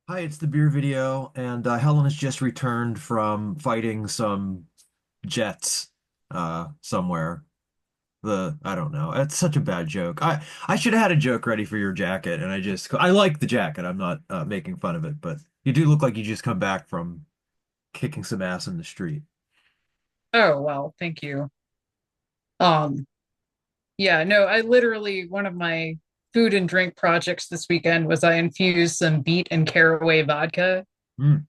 Hi, it's the beer video, and Helen has just returned from fighting some jets somewhere. I don't know. It's such a bad joke. I should have had a joke ready for your jacket, and I like the jacket. I'm not making fun of it, but you do look like you just come back from kicking some ass in the street. Oh, well, thank you. Um, yeah, no, I literally one of my food and drink projects this weekend was I infused some beet and caraway vodka. Mm,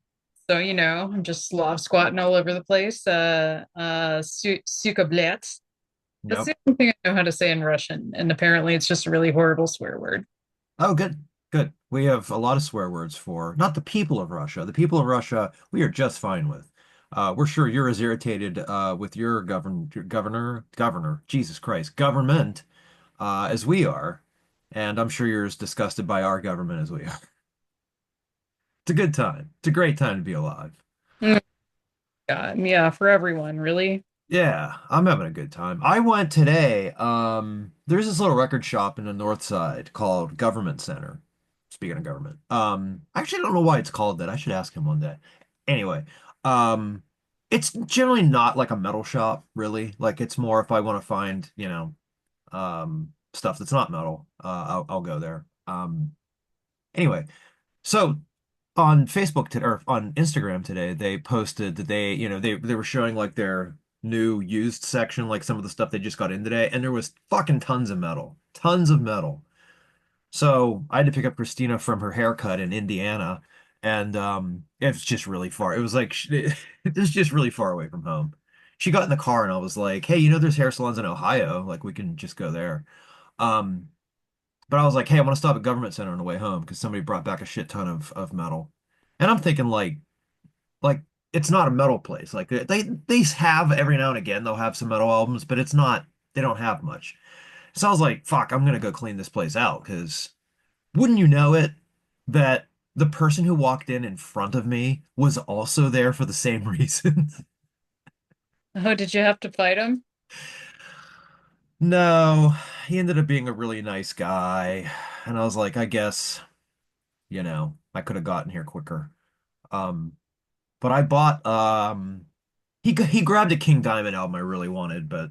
So, I'm just slob squatting all over the place. Sukablet. That's yep. the only thing I know how to say in Russian, and apparently it's just a really horrible swear word. Oh, good, good. We have a lot of swear words for not the people of Russia. The people of Russia, we are just fine with. We're sure you're as irritated with your governor, Jesus Christ, government as we are, and I'm sure you're as disgusted by our government as we are. It's a good time. It's a great time to be alive. Mm, God, yeah, for everyone, really. Yeah, I'm having a good time. I went today. There's this little record shop in the north side called Government Center. Speaking of government. I actually don't know why it's called that. I should ask him one day. Anyway, um, it's generally not like a metal shop, really. Like it's more if I want to find, stuff that's not metal, I'll go there. Anyway, so on Facebook today or on Instagram today, they posted that they were showing like their new used section, like some of the stuff they just got in today, and there was fucking tons of metal, tons of metal. So I had to pick up Christina from her haircut in Indiana, and it's just really far. It was like it was just really far away from home. She got in the car, and I was like, "Hey, there's hair salons in Ohio. Like we can just go there." Um, but I was like, "Hey, I want to stop at Government Center on the way home because somebody brought back a shit ton of metal." And I'm thinking like it's not a metal place. Like they have every now and again they'll have some metal albums, but it's not they don't have much. So I was like, fuck, I'm gonna go clean this place out because wouldn't you know it that the person who walked in front of me was also there for the same reason? Oh, did you have to fight him? No, he ended up being a really nice guy. And I was like, I guess, I could have gotten here quicker. Um, but I bought he grabbed a King Diamond album I really wanted, but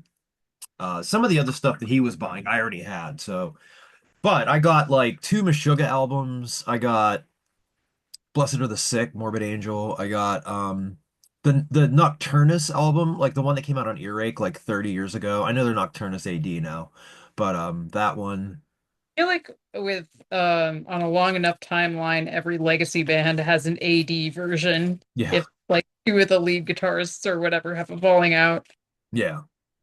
some of the other stuff that he was buying, I already had. So, but I got like two Meshuggah albums. I got Blessed Are the Sick, Morbid Angel. I got the Nocturnus album, like the one that came out on Earache like 30 years ago. I know they're Nocturnus AD now, but that one, I feel like with on a long enough timeline, every legacy band has an AD version. yeah, If like two of the lead guitarists or whatever have a falling out. yeah.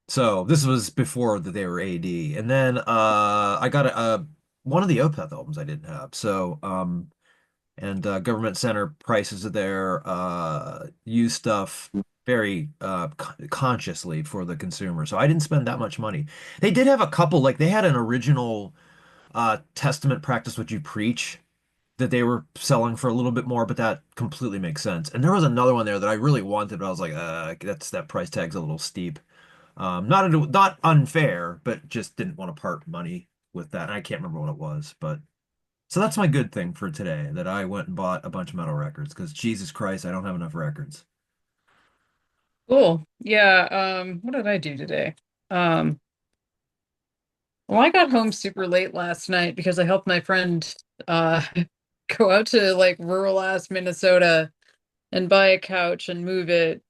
So this was before that they were AD, and then I got one of the Opeth albums I didn't have. So and Government Center prices their used stuff very consciously for the consumer. So I didn't spend that much money. They did have a couple, like they had an original Testament Practice What You Preach that they were selling for a little bit more, but that completely makes sense. And there was another one there that I really wanted, but I was like, that price tag's a little steep. Not unfair, but just didn't want to part money with that. And I can't remember what it was, but so that's my good thing for today, that I went and bought a bunch of metal records because Jesus Christ, I don't have enough records. Cool. Yeah, what did I do today? Um, well, I got home super late last night because I helped my friend uh go out to like rural ass Minnesota and buy a couch and move it.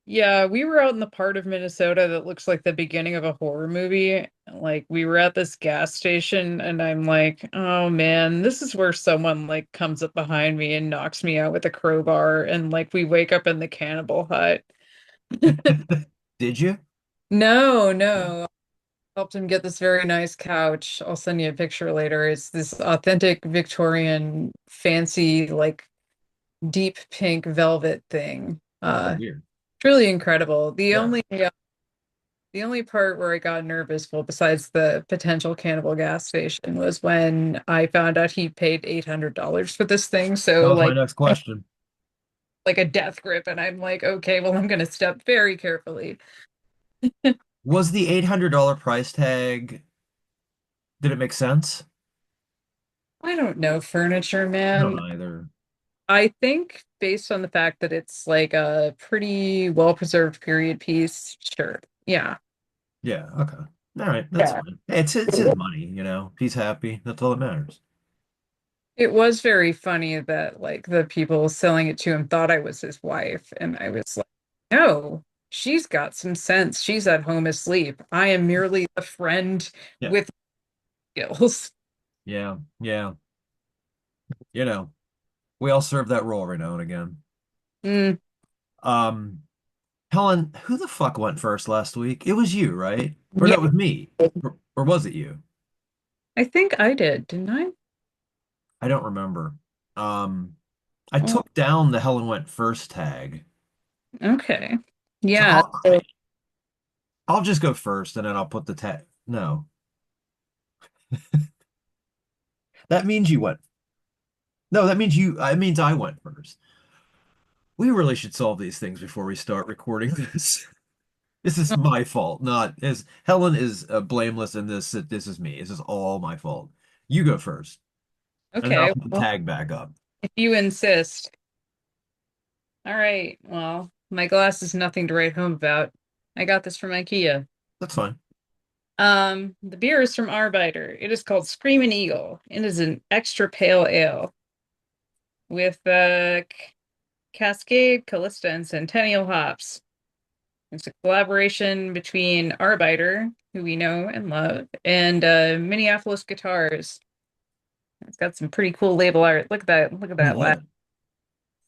Yeah, we were out in the part of Minnesota that looks like the beginning of a horror movie. Like we were at this gas station and I'm like, "Oh man, this is where someone like comes up behind me and knocks me out with a crowbar and like we wake up in the cannibal hut." Did you? No, no. Helped him get this very nice couch. I'll send you a picture later. It's this authentic Victorian fancy like deep pink velvet thing. Oh, weird. Truly incredible. Yeah. The only part where I got nervous, well, besides the potential cannibal gas station, was when I found out he paid $800 for this thing. That So was my next question. like a death grip, and I'm like, okay, well, I'm gonna step very carefully. Was the $800 price tag, did it make sense? I don't know furniture, I don't man. either. I think based on the fact that it's like a pretty well-preserved period piece, sure. Yeah. Yeah, okay. All right, that's Yeah. fine. Hey, it's his money, you know. If he's happy, that's all that matters. It was very funny that like the people selling it to him thought I was his wife, and I was like, no, she's got some sense. She's at home asleep. I am merely a friend Yeah. with skills. Yeah. Yeah. You know, we all serve that role every now and again. Mm, Um, Helen, who the fuck went first last week? It was you, right? Or no, yeah, it was me. Or was it you? I think I did, didn't I? I don't remember. Um, I Oh, took down the Helen went first tag. okay. So Yeah. So, I'll just go first and then I'll put the tag. No. That means you went. No, that means I went first. We really should solve these things before we start recording this. This is my fault, not as Helen is blameless in this. This is me. This is all my fault. You go first, and then I'll okay. put the Well, tag back up. if you insist. All right. Well, my glass is nothing to write home about. I got this from IKEA. That's fine. The beer is from Arbiter. It is called Screaming Eagle. It is an extra pale ale with Cascade, Callista, and Centennial hops. It's a collaboration between Arbiter, who we know and love, and Minneapolis Guitars. It's got some pretty cool label art. Look at that. Look at Yeah, that yeah. last.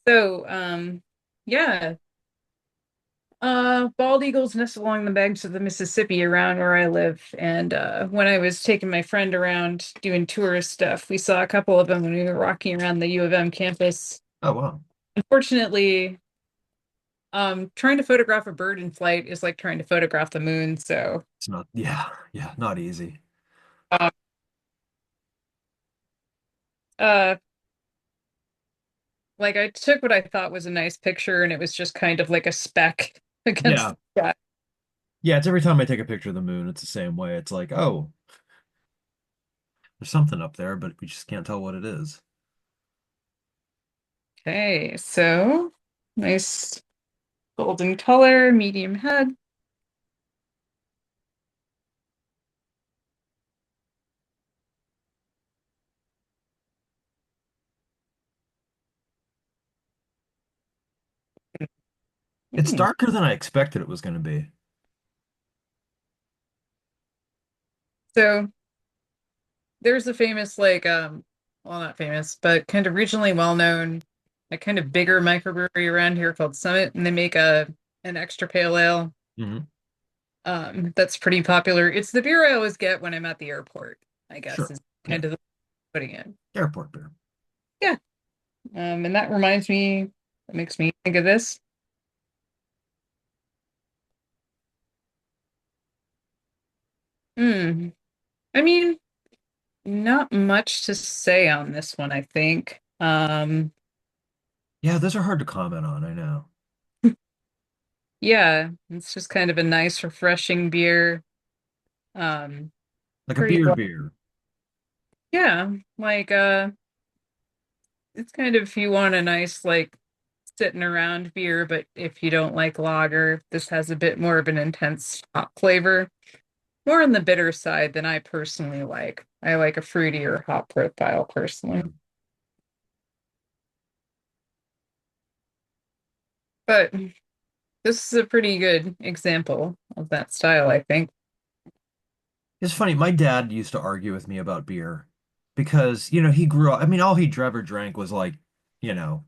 So, yeah. Bald eagles nest along the banks of the Mississippi around where I live. And when I was taking my friend around doing tourist stuff, we saw a couple of them when we were walking around the U of M campus. Oh wow. Unfortunately, trying to photograph a bird in flight is like trying to photograph the moon. So, It's not. Yeah, yeah, not easy. uh, uh, like I took what I thought was a nice picture, and it was just kind of like a speck against Yeah, the sky. yeah. It's every time I take a picture of the moon, it's the same way. It's like, oh, there's something up there, but we just can't tell what it is. Okay, so nice golden color, medium head. It's Hmm. darker than I expected it was going to be. So there's a famous well, not famous, but kind of regionally well-known, a kind of bigger microbrewery around here called Summit, and they make a an extra pale ale Hmm. that's pretty popular. It's the beer I always get when I'm at the airport, I guess, Sure. is Yeah. kind of the putting in. Airport beer. Yeah. And that reminds me, that makes me think of this. Hmm. I mean, not much to say on this one, I think. Yeah, those are hard to comment on. I know. Yeah, it's just kind of a nice, refreshing beer. Um, Like a pretty beer well. beer. Yeah, like it's kind of if you want a nice like sitting around beer, but if you don't like lager, this has a bit more of an intense hop flavor. More on the bitter side than I personally like. I like a fruitier hop profile personally. Yeah. But this is a pretty good example of that style, I think. It's funny. My dad used to argue with me about beer because, he grew up. I mean, all he ever drank was like, you know,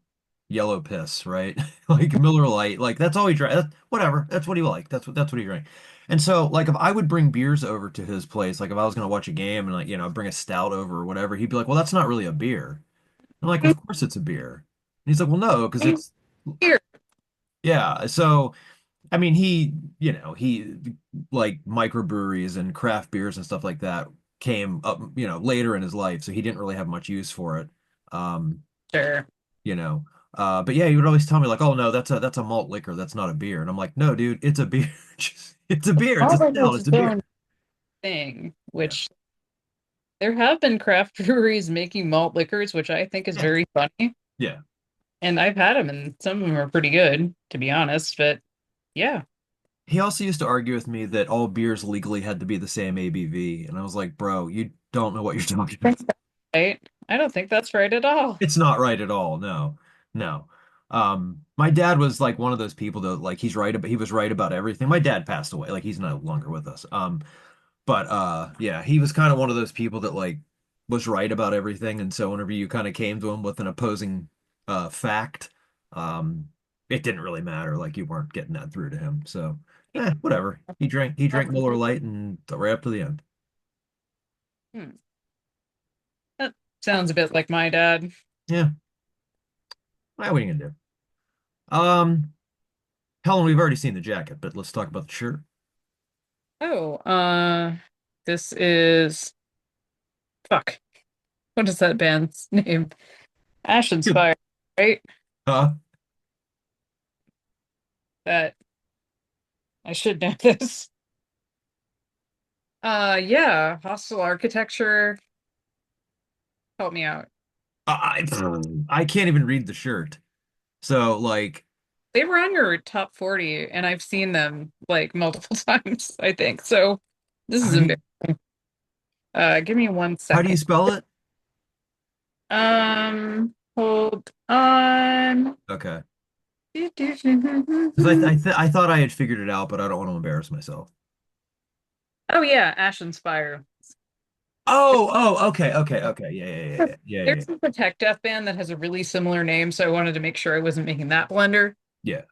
yellow piss, right? Like Miller Lite. Like that's all he drank. Whatever. That's what he liked. That's what he drank. And so, like, if I would bring beers over to his place, like if I was gonna watch a game and like, bring a stout over or whatever, he'd be like, "Well, that's not really a beer." I'm like, "Of course it's a beer." And he's like, "Well, no, because it's Here, yeah." So. I mean, he like microbreweries and craft beers and stuff like that came up, later in his life, so he didn't really have much use for it. Um, sure. you know, but yeah, he would always tell me like, "Oh no, that's a malt liquor, that's not a beer." And I'm like, "No, dude, it's a beer. It's a beer. It's a All of stout. it's It's a its beer." own thing, Yeah. which There have been craft breweries making malt liquors, which I think is Yeah. very funny. Yeah. And I've had them, and some of them are pretty good, to be honest. But yeah, He also used to argue with me that all beers legally had to be the same ABV, and I was like, bro, you don't know what you're talking about. right? I don't think that's right at all. It's not right at all. No, no. My dad was like one of those people that like he was right about everything. My dad passed away, like he's no longer with us. But yeah, he was kind of one of those people that like was right about everything, and so whenever you kind of came to him with an opposing fact, um, it didn't really matter. Like you weren't getting that through to him. So, whatever. He drank Miller Lite and right up to the end. Hmm. That sounds a bit like my dad. Yeah. What are you gonna do? Helen, we've already seen the jacket, but let's talk about the shirt. Oh, this is fuck. What is that band's name? Ash Yep. Inspired, right? Uh, That I should know this. Yeah, Hostile Architecture. Help me out. I I can't even read the shirt. So like They were on your top 40, and I've seen them like multiple times, I think. So this is how do you embarrassing. Give me one how do you second. spell it? Hold on. Okay. Because I thought I had figured it out, but I don't want to embarrass myself. Oh yeah, Ash Inspire. Okay. Yeah. There's a tech death band that has a really similar name, so I wanted to make sure I wasn't making that blunder. Yeah.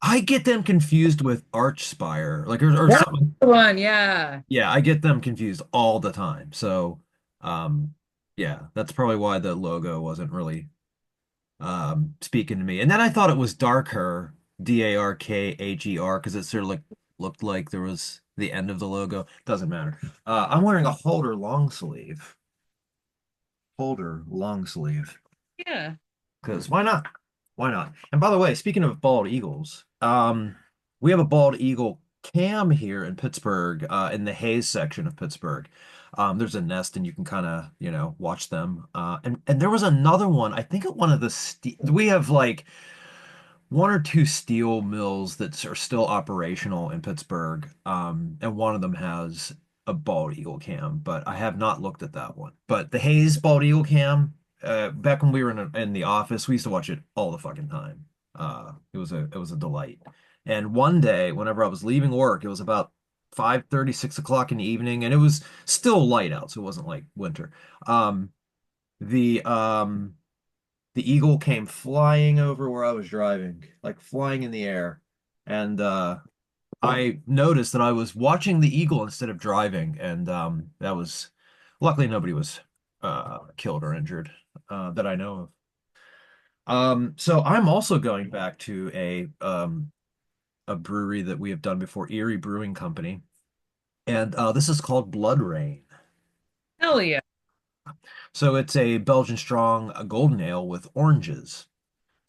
I get them confused with Archspire, like or That's something. the one, yeah. Yeah, I get them confused all the time. So, um, yeah, that's probably why the logo wasn't really speaking to me. And then I thought it was Darker, Darkher, because it sort of like looked like there was the end of the logo. Doesn't matter. I'm wearing a holder long sleeve. Holder long sleeve. Yeah. Because why not? Why not? And by the way, speaking of bald eagles, we have a bald eagle cam here in Pittsburgh, in the Hayes section of Pittsburgh. There's a nest, and you can kind of, watch them. And there was another one. I think at one of the we have like one or two steel mills that are still operational in Pittsburgh, and one of them has a bald eagle cam, but I have not looked at that one. But the Hayes bald eagle cam, back when we were in the office, we used to watch it all the fucking time. It was a delight. And one day, whenever I was leaving work, it was about 5:30, 6 o'clock in the evening, and it was still light out, so it wasn't like winter. Um, the the eagle came flying over where I was driving, like flying in the air. And I noticed that I was watching the eagle instead of driving, and that was luckily nobody was killed or injured that I know of. So I'm also going back to a brewery that we have done before, Erie Brewing Company, and this is called Blood Rain. Hell yeah. So it's a Belgian strong, a golden ale with oranges.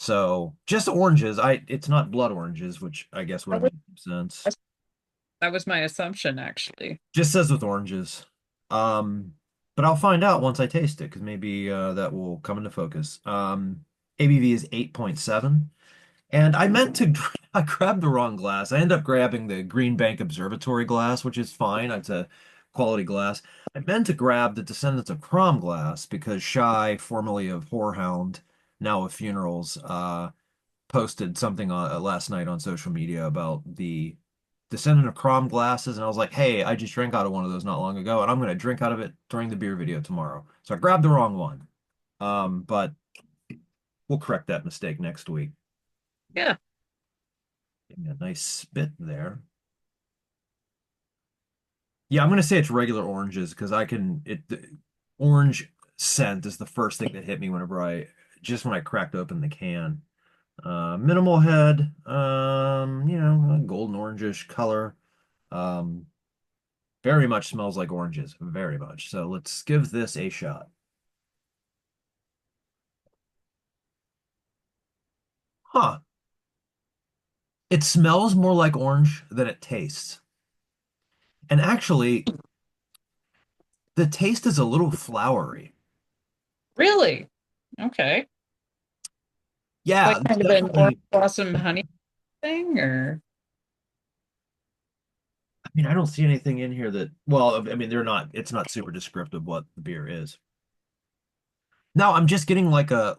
So just oranges. It's not blood oranges, which I guess would That have was, made sense. that was my assumption, actually. Just says with oranges. Um, but I'll find out once I taste it because maybe that will come into focus. ABV is 8.7. And I meant to, I grabbed the wrong glass. I ended up grabbing the Green Bank Observatory glass, which is fine. It's a quality glass. I meant to grab the Descendants of Crom glass because Shy, formerly of Whorehound, now of Funerals, posted something last night on social media about the Descendant of Crom glasses, and I was like, hey, I just drank out of one of those not long ago, and I'm gonna drink out of it during the beer video tomorrow. So I grabbed the wrong one. But we'll correct that mistake next week. Yeah. Give me a nice spit there. Yeah, I'm gonna say it's regular oranges because the orange scent is the first thing that hit me just when I cracked open the can. Minimal head, a golden orangish color. Um, Very much smells like oranges, very much. So let's give this a shot. Huh. It smells more like orange than it tastes. And actually, The taste is a little flowery. Really? Okay. Yeah, Like it's kind of an orange definitely. blossom honey thing, or I mean, I don't see anything in here that, well, I mean, they're not, it's not super descriptive what the beer is. No, I'm just getting like um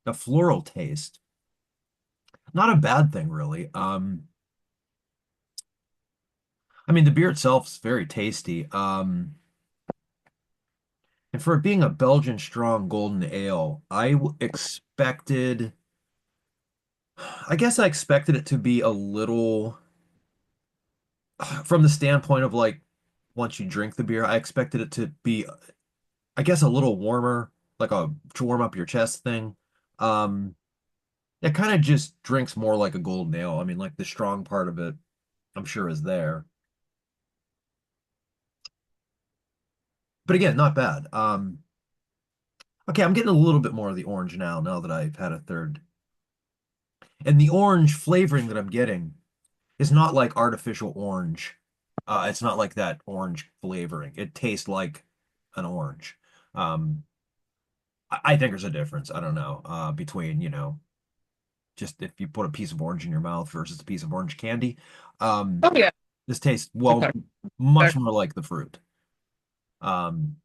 a floral taste. Not a bad thing really. I mean the beer itself is very tasty. And for it being a Belgian strong golden ale, expected, I guess I expected it to be a little from the standpoint of like once you drink the beer, I expected it to be, I guess, a little warmer, like a to warm up your chest thing. Um, it kind of just drinks more like a golden ale. I mean, like the strong part of it, I'm sure is there. But again, not bad. Okay, I'm getting a little bit more of the orange now that I've had a third. And the orange flavoring that I'm getting is not like artificial orange. It's not like that orange flavoring. It tastes like an orange. Um, I think there's a difference. I don't know, between, just if you put a piece of orange in your mouth versus a piece of orange candy. Um, oh yeah, this tastes, okay. well, much more like the fruit. Um,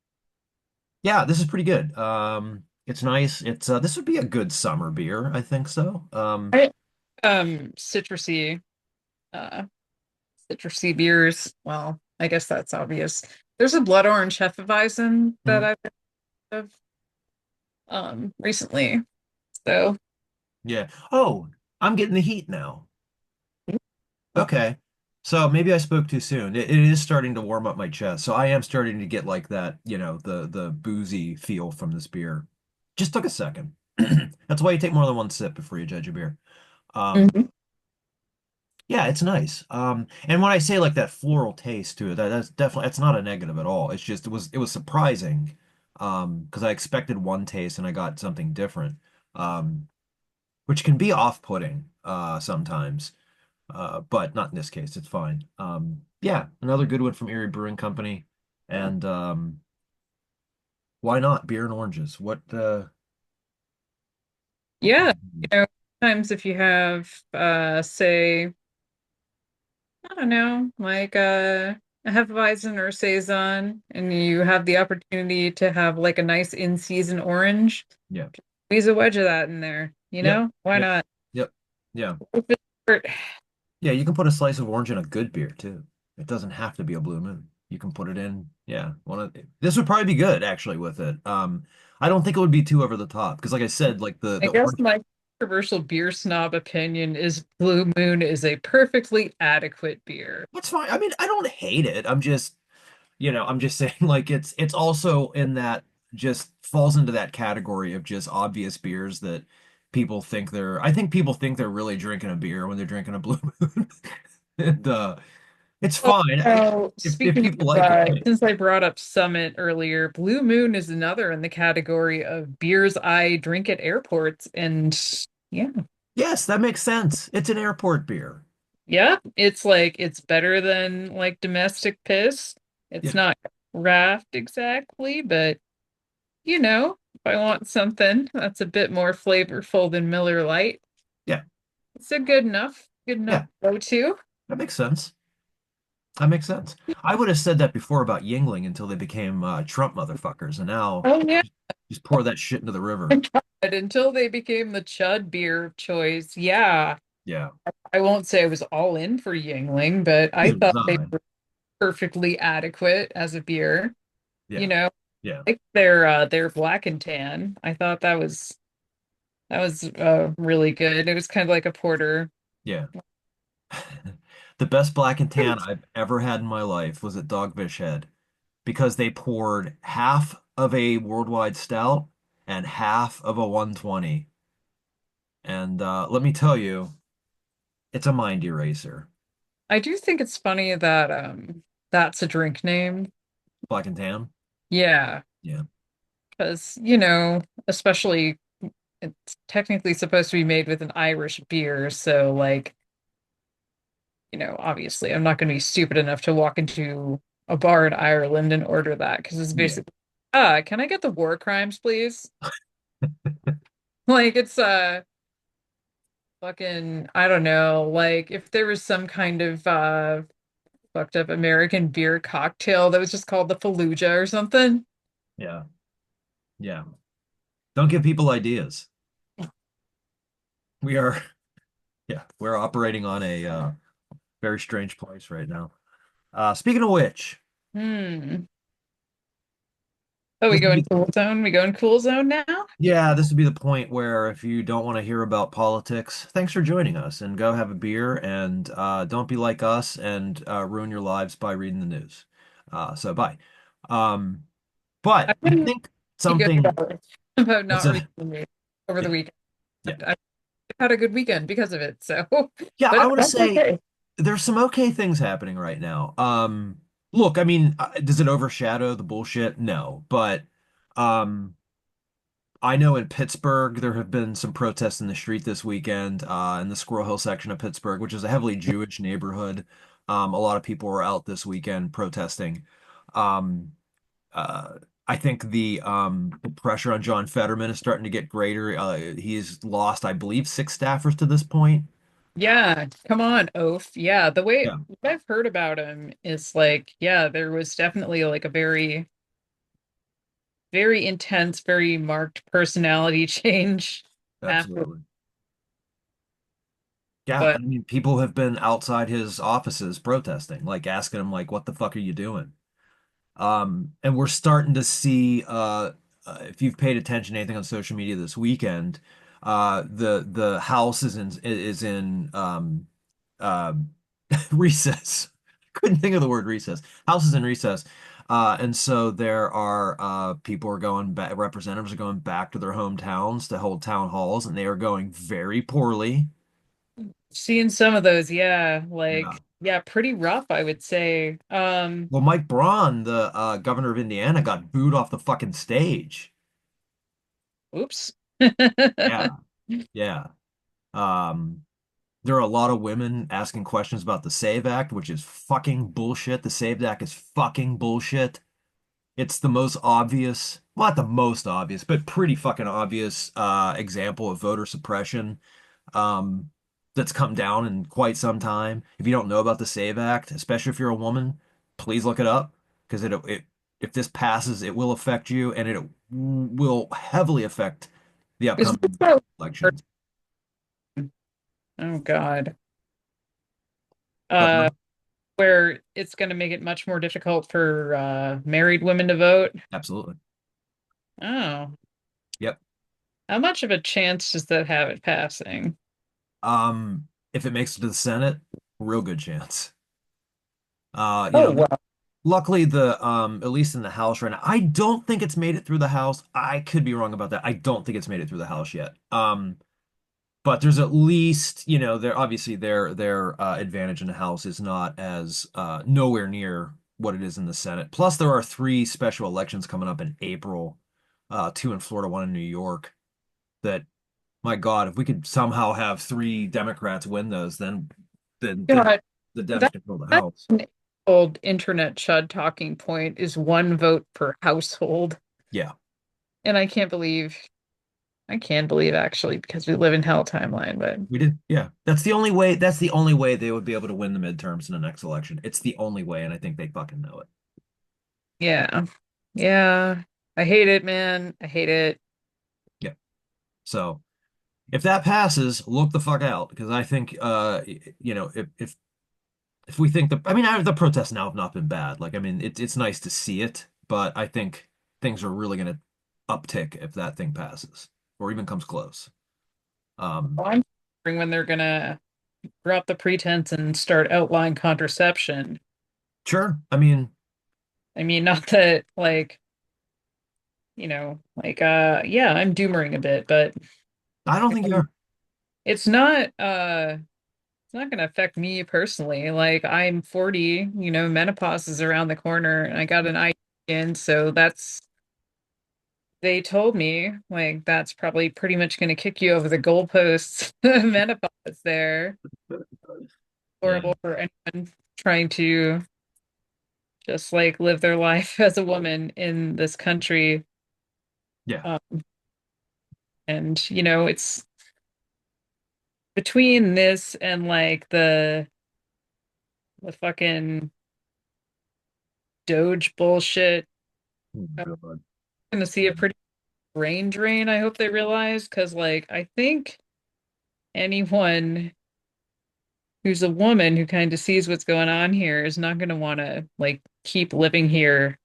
yeah, this is pretty good. It's nice. This would be a good summer beer, I think so. I, citrusy, uh, citrusy beers. Well, I guess that's obvious. There's a blood orange Hefeweizen that Mhm. I've had of recently. So Yeah. Oh, I'm getting the heat now. Okay. So maybe I spoke too soon. It is starting to warm up my chest. So I am starting to get like that, the boozy feel from this beer. Just took a second. That's why you take more than one sip before you judge a beer. Um, mhm. yeah, it's nice. And when I say like that floral taste to it, that's definitely, it's not a negative at all. It's just it was surprising. Because I expected one taste and I got something different. Um, which can be off-putting sometimes. But not in this case. It's fine. Yeah, another good one from Erie Brewing Company. And why not beer and oranges? What could Yeah, it be? sometimes if you have say, I don't know, like a Hefeweizen or a Saison, and you have the opportunity to have like a nice in-season orange, Yeah. squeeze a wedge of that in there, Yep. Why Yep. not? Yep. Yeah. If it's short- Yeah, you can put a slice of orange in a good beer too. It doesn't have to be a Blue Moon. You can put it in. Yeah, this would probably be good actually with it. I don't think it would be too over the top because, like I said, like the I the guess orange. my controversial beer snob opinion is Blue Moon is a perfectly adequate beer. That's fine. I mean, I don't hate it. I'm just saying like it's also in that just falls into that category of just obvious beers that I think people think they're really drinking a beer when they're drinking a Blue Moon. And it's Oh, fine. so If speaking people of, like it, hey. since I brought up Summit earlier, Blue Moon is another in the category of beers I drink at airports. And yeah, Yes, that makes sense. It's an airport beer. yeah, it's like it's better than like domestic piss. It's Yeah. not craft exactly, but if I want something that's a bit more flavorful than Miller Lite, Yeah. it's a good enough Yeah. go-to. That makes sense. That makes sense. I would have said that before about Yingling until they became Trump motherfuckers, and now Oh yeah. just pour that shit into the river. Until they became the Chud beer of choice. Yeah. Yeah. I won't say I was all in for Yingling, but I Neither was thought they I. were perfectly adequate as a beer. You Yeah. know, Yeah. like their black and tan. I thought that was really good. It was kind of like a porter. Yeah. The best black and tan I've ever had in my life was at Dogfish Head because they poured half of a worldwide stout and half of a 120. And let me tell you, it's a mind eraser. I do think it's funny that that's a drink name. Black and tan. Yeah, Yeah. because especially it's technically supposed to be made with an Irish beer, so like obviously I'm not going to be stupid enough to walk into a bar in Ireland and order that because it's Yeah. basically, can I get the war crimes, please? Like it's fucking, I don't know, like if there was some kind of fucked up American beer cocktail that was just called the Fallujah or something. Yeah. Yeah. Don't give people ideas. We are, yeah, we're operating on a very strange place right now. Speaking of which, Hmm. Oh, we this would go in be, cool zone? We go in cool zone now? yeah, this would be the point where if you don't want to hear about politics, thanks for joining us and go have a beer and don't be like us and ruin your lives by reading the news. So bye. Um, I but I wouldn't think be good something, about what's not a, reading the news over the yeah, weekend. yeah. I've had a good weekend because of it, so Yeah, I but want to that's say okay. there's some okay things happening right now. Look, I mean, does it overshadow the bullshit? No, but um, I know in Pittsburgh there have been some protests in the street this weekend, in the Squirrel Hill section of Pittsburgh, which is a heavily Jewish neighborhood. A lot of people were out this weekend protesting. Um, uh, I think the pressure on John Fetterman is starting to get greater. He's lost, I believe, 6 staffers to this point. Yeah, come on, Oaf. Yeah, the way Yeah, what I've heard about him is like, yeah, there was definitely like a very, very intense, very marked personality change after, absolutely. Yeah, I but mean, people have been outside his offices protesting, like asking him, like, "What the fuck are you doing?" And we're starting to see, if you've paid attention to anything on social media this weekend, the house is in uh, recess. Couldn't think of the word recess. House is in recess. And so there are people are going back, representatives are going back to their hometowns to hold town halls, and they are going very poorly. seeing some of those, yeah, Yeah. like yeah, pretty rough, I would say. Well, Mike Braun, the governor of Indiana, got booed off the fucking stage. Oops. Yeah, yeah. Um, there are a lot of women asking questions about the SAVE Act, which is fucking bullshit. The SAVE Act is fucking bullshit. It's the most obvious, well, not the most obvious, but pretty fucking obvious example of voter suppression um, that's come down in quite some time. If you don't know about the SAVE Act, especially if you're a woman, please look it up because if this passes, it will affect you and it will heavily affect the Is this upcoming elections. oh God. But Uh, no, where it's going to make it much more difficult for married women to vote. absolutely. Oh, Yep. how much of a chance does that have it passing? If it makes it to the Senate, real good chance. Oh, well, Luckily at least in the House right now, I don't think it's made it through the House. I could be wrong about that. I don't think it's made it through the House yet. But there's at least, their obviously their advantage in the House is not as nowhere near what it is in the Senate. Plus, there are three special elections coming up in April, two in Florida, one in New York. That my God, if we could somehow have three Democrats win those, then God, the Dems that, control the that's House. an old internet chud talking point is one vote per household. Yeah, And I can believe actually because we live in hell timeline, but we did. Yeah, that's the only way. That's the only way they would be able to win the midterms in the next election. It's the only way, and I think they fucking know it. yeah. Yeah. I hate it, man. I hate it. Yeah. So if that passes, look the fuck out because I think if we think the protests now have not been bad. Like I mean it's nice to see it, but I think things are really going to uptick if that thing passes or even comes close. Um, I'm wondering when they're gonna drop the pretense and start outline contraception. sure. I mean, I mean, not that like, yeah, I'm doomering a bit, but I don't think you are. it's not it's not gonna affect me personally. Like I'm 40, menopause is around the corner and I got an eye in, so that's they told me like that's probably pretty much gonna kick you over the goalposts menopause there. Yeah. horrible for anyone trying to just like live their life as a woman in this country. Yeah. Um, and it's between this and like the fucking Doge bullshit. Oh, I'm God. gonna see a pretty brain drain, I hope they realize, because like I think anyone who's a woman who kind of sees what's going on here is not gonna want to like keep living here.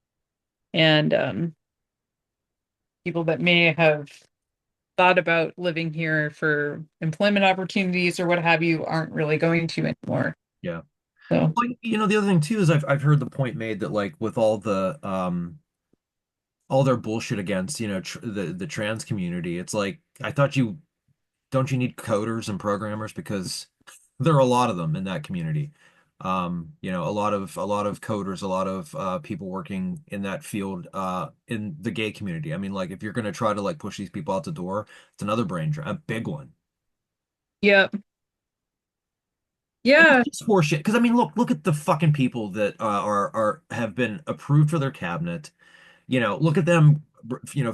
And people that may have thought about living here for employment opportunities or what have you aren't really going to anymore. Yeah. So Well, the other thing too is I've heard the point made that like with all their bullshit against, tr the trans community, it's like I thought you don't you need coders and programmers because there are a lot of them in that community. A lot of coders, a lot of people working in that field in the gay community. I mean, like if you're gonna try to like push these people out the door, it's another brain drain, a big one. yeah, And yeah. it's just horseshit. Because I mean, look at the fucking people that are have been approved for their cabinet. Look at them,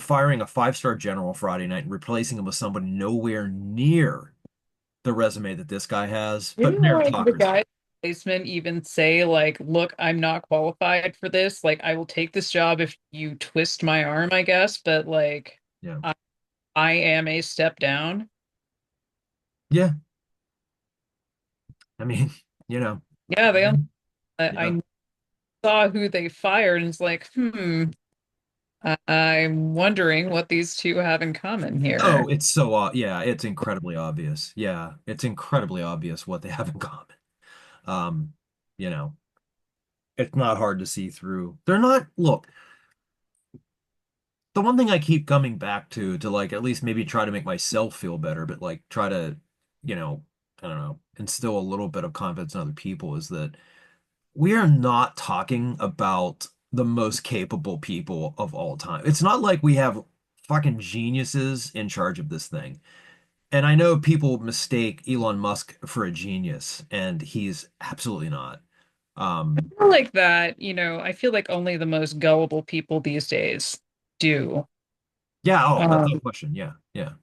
firing a five-star general Friday night and replacing him with somebody nowhere near the resume that this guy has. But Didn't like the meritocracy. guy placement even say like, look, I'm not qualified for this. Like I will take this job if you twist my arm, I guess, but like Yeah. I, I am a step down. Yeah. I mean, you know, Yeah, they yeah. I saw who they fired and it's like, I'm wondering what these two have in common here. Oh, yeah, it's incredibly obvious. Yeah, it's incredibly obvious what they have in common. Um, you know, it's not hard to see through. They're not, look, the one thing I keep coming back to like at least maybe try to make myself feel better, but like try to, you know, I don't know, instill a little bit of confidence in other people is that we are not talking about the most capable people of all time. It's not like we have fucking geniuses in charge of this thing. And I know people mistake Elon Musk for a genius, and he's absolutely not. Um, I feel like that, I feel like only the most gullible people these days do. yeah, oh, no Um, question. Yeah, yeah.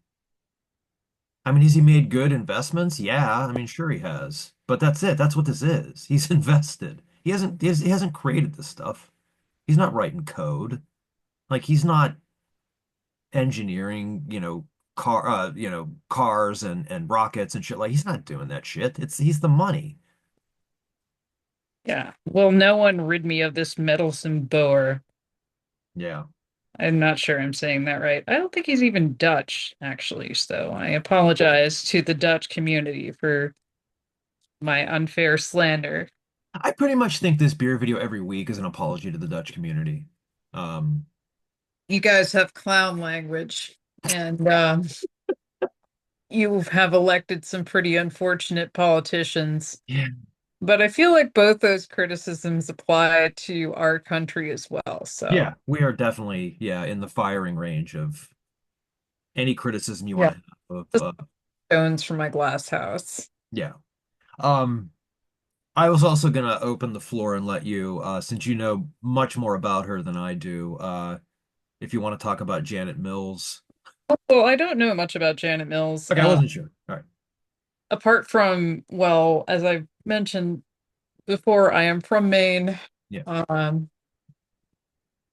I mean, has he made good investments? Yeah, I mean, sure he has. But that's it. That's what this is. He's invested. He hasn't created this stuff. He's not writing code. Like he's not engineering, cars and rockets and shit. Like he's not doing that shit. He's the money. yeah. Will no one rid me of this meddlesome boer? Yeah. I'm not sure I'm saying that right. I don't think he's even Dutch, actually. So I apologize to the Dutch community for my unfair slander. I pretty much think this beer video every week is an apology to the Dutch community. Um, You guys have clown language, and you have elected some pretty unfortunate politicians. yeah. But I feel like both those criticisms apply to our country as well. Yeah, So, we are definitely, yeah, in the firing range of any criticism you yeah, want to have of just stones from my glass house. yeah. Um, I was also gonna open the floor and let you, since you know much more about her than I do, if you want to talk about Janet Mills. Well, I don't know much about Janet Mills. Okay, I wasn't sure. All right. Apart from, well, as I mentioned before, I am from Maine. Yeah. Um,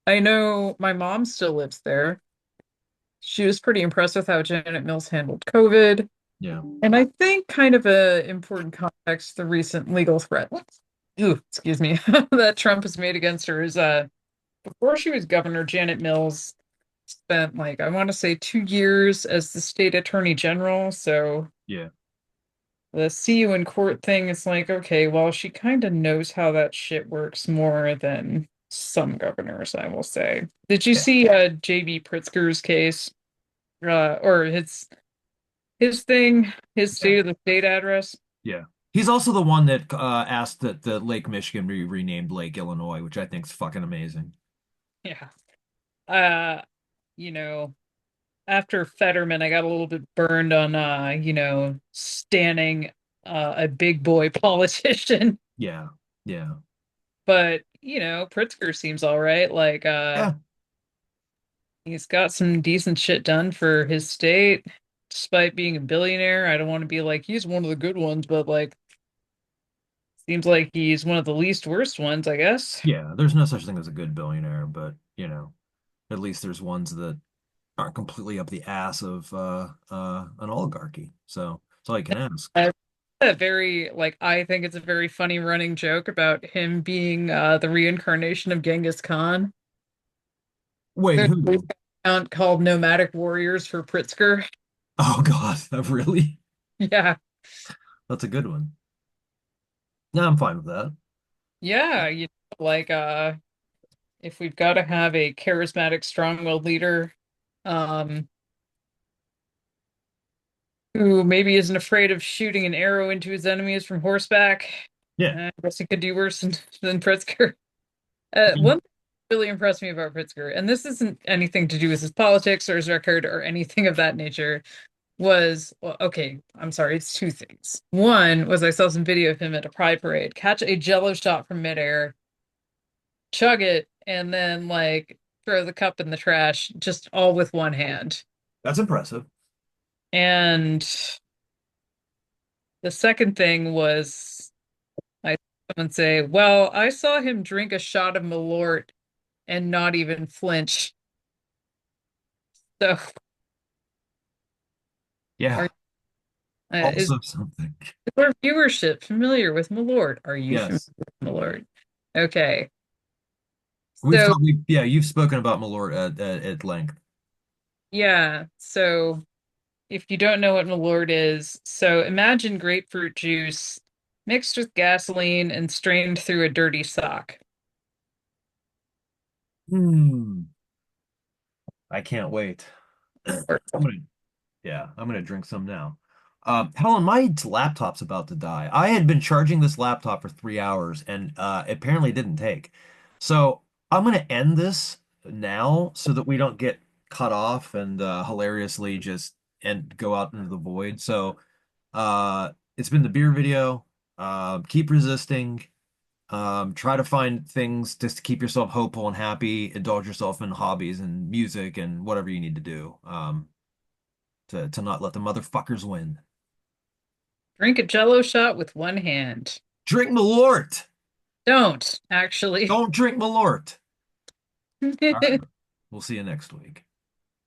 I know my mom still lives there. She was pretty impressed with how Janet Mills handled COVID. Yeah. And I think kind of a important context, the recent legal threat, ooh, excuse me, that Trump has made against her is before she was governor, Janet Mills spent like I want to say 2 years as the state attorney general. So Yeah. the see you in court thing is like, okay, well, she kind of knows how that shit works more than some governors, I will say. Did you Yeah. see JB Pritzker's case? Or his thing, his Yeah. state of the state address? Yeah. He's also the one that asked that the Lake Michigan be renamed Lake Illinois, which I think is fucking amazing. Yeah. Uh, you know, after Fetterman, I got a little bit burned on standing a big boy politician. Yeah. Yeah. But, you know, Pritzker seems all right. Like, Yeah. he's got some decent shit done for his state, despite being a billionaire. I don't want to be like he's one of the good ones, but like seems like he's one of the least worst ones, I guess. Yeah. There's no such thing as a good billionaire, but at least there's ones that aren't completely up the ass of an oligarchy. So that's all you can ask. Uh, A very like I think it's a very funny running joke about him being the reincarnation of Genghis Khan. Wait, There's an who? account called Nomadic Warriors for Pritzker. Oh God, really? Yeah. That's a good one. No, I'm fine with that. Yeah, you know, like if we've got to have a charismatic, strong-willed leader, um, who maybe isn't afraid of shooting an arrow into his enemies from horseback, Yeah. I guess he could do worse than Pritzker. One thing that really impressed me about Pritzker, and this isn't anything to do with his politics or his record or anything of that nature, was well, okay, I'm sorry, it's two things. One was I saw some video of him at a pride parade, catch a jello shot from midair, chug it, and then like throw the cup in the trash, just all with one hand. That's impressive. And the second thing was I saw someone say, "Well, I saw him drink a shot of Malort and not even flinch." So, Yeah. are is Also something. our viewership familiar with Malort? Are you familiar Yes. with Malort? Okay, We've so talked, yeah, you've spoken about Malort at length. yeah, so if you don't know what Malort is, so imagine grapefruit juice mixed with gasoline and strained through a dirty sock. Hmm. I can't wait. I'm Or gonna, yeah, I'm gonna drink some now. Helen, my laptop's about to die. I had been charging this laptop for 3 hours and apparently it didn't take. So I'm gonna end this now so that we don't get cut off and hilariously just and go out into the void. So it's been the beer video. Keep resisting. Try to find things just to keep yourself hopeful and happy. Indulge yourself in hobbies and music and whatever you need to do. To not let the motherfuckers win. drink a jello shot with one hand. Drink Malort. Don't actually. Don't drink Malort. All right. We'll see you next week.